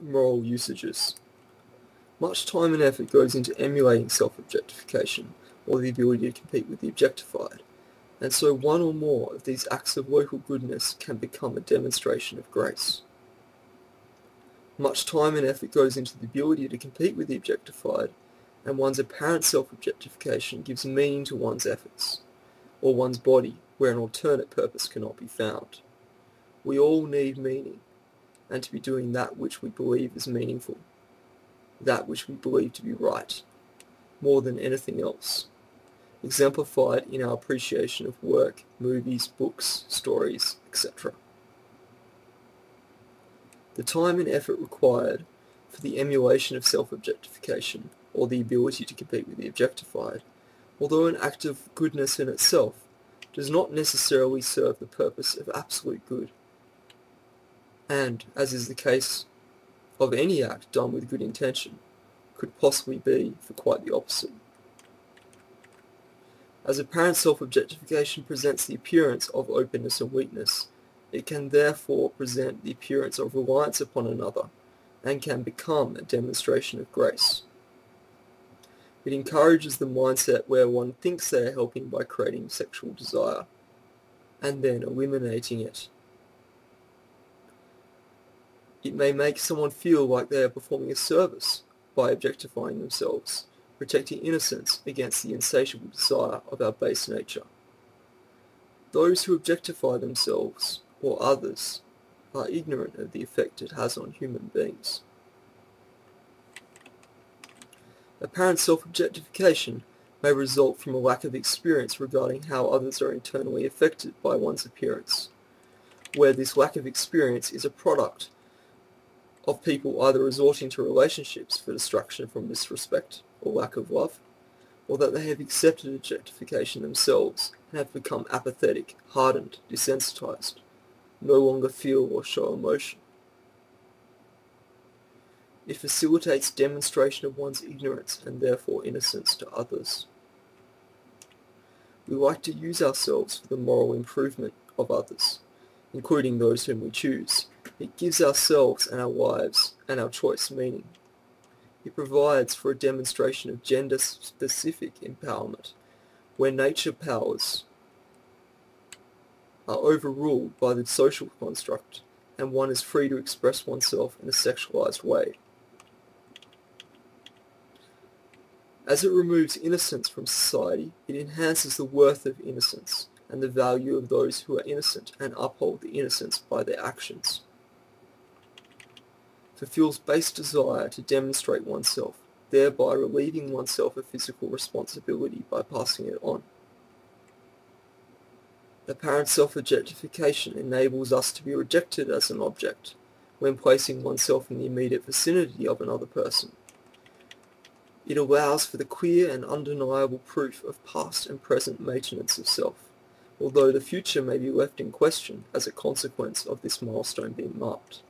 Moral usages. Much time and effort goes into emulating self-objectification, or the ability to compete with the objectified, and so one or more of these acts of local goodness can become a demonstration of grace. Much time and effort goes into the ability to compete with the objectified, and one's apparent self-objectification gives meaning to one's efforts, or one's body, where an alternate purpose cannot be found. We all need meaning, and to be doing that which we believe is meaningful, that which we believe to be right, more than anything else, exemplified in our appreciation of work, movies, books, stories, etc. The time and effort required for the emulation of self-objectification, or the ability to compete with the objectified, although an act of goodness in itself, does not necessarily serve the purpose of absolute good, and, as is the case of any act done with good intention, could possibly be for quite the opposite. As apparent self-objectification presents the appearance of openness and weakness, it can therefore present the appearance of reliance upon another, and can become a demonstration of grace. It encourages the mindset where one thinks they are helping by creating sexual desire, and then eliminating it. It may make someone feel like they are performing a service by objectifying themselves, protecting innocence against the insatiable desire of our base nature. Those who objectify themselves or others are ignorant of the effect it has on human beings. Apparent self-objectification may result from a lack of experience regarding how others are internally affected by one's appearance, where this lack of experience is a product of people either resorting to relationships for distraction from disrespect or lack of love, or that they have accepted objectification themselves and have become apathetic, hardened, desensitized, no longer feel or show emotion. It facilitates demonstration of one's ignorance and therefore innocence to others. We like to use ourselves for the moral improvement of others, including those whom we choose. It gives ourselves and our lives and our choice meaning. It provides for a demonstration of gender-specific empowerment, where nature powers are overruled by the social construct, and one is free to express oneself in a sexualized way. As it removes innocence from society, it enhances the worth of innocence and the value of those who are innocent and uphold the innocence by their actions. Fulfills base desire to demonstrate oneself, thereby relieving oneself of physical responsibility by passing it on. Apparent self-objectification enables us to be rejected as an object when placing oneself in the immediate vicinity of another person. It allows for the clear and undeniable proof of past and present maintenance of self, although the future may be left in question as a consequence of this milestone being marked,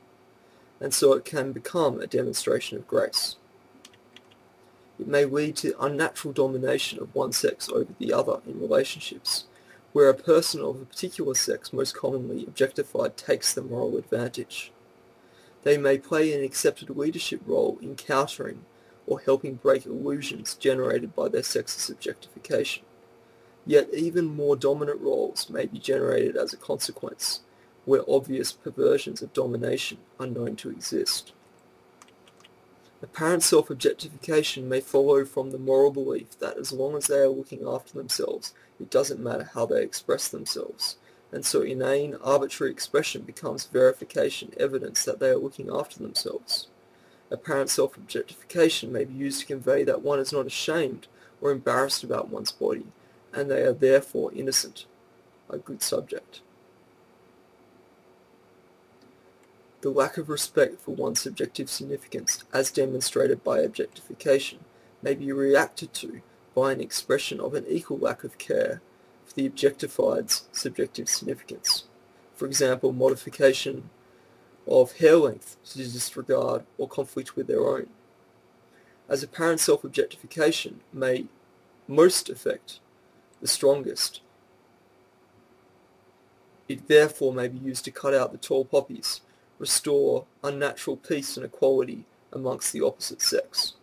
and so it can become a demonstration of grace. It may lead to unnatural domination of one sex over the other in relationships, where a person of a particular sex, most commonly objectified, takes the moral advantage. They may play an accepted leadership role in countering or helping break illusions generated by their sex's objectification. Yet even more dominant roles may be generated as a consequence, where obvious perversions of domination are known to exist. Apparent self-objectification may follow from the moral belief that as long as they are looking after themselves, it doesn't matter how they express themselves, and so inane, arbitrary expression becomes verification evidence that they are looking after themselves. Apparent self-objectification may be used to convey that one is not ashamed or embarrassed about one's body, and they are therefore innocent, a good subject. The lack of respect for one's subjective significance, as demonstrated by objectification, may be reacted to by an expression of an equal lack of care for the objectified's subjective significance. For example, modification of hair length to disregard or conflict with their own. As apparent self-objectification may most affect the strongest, it therefore may be used to cut out the tall poppies restore unnatural peace and equality amongst the opposite sex.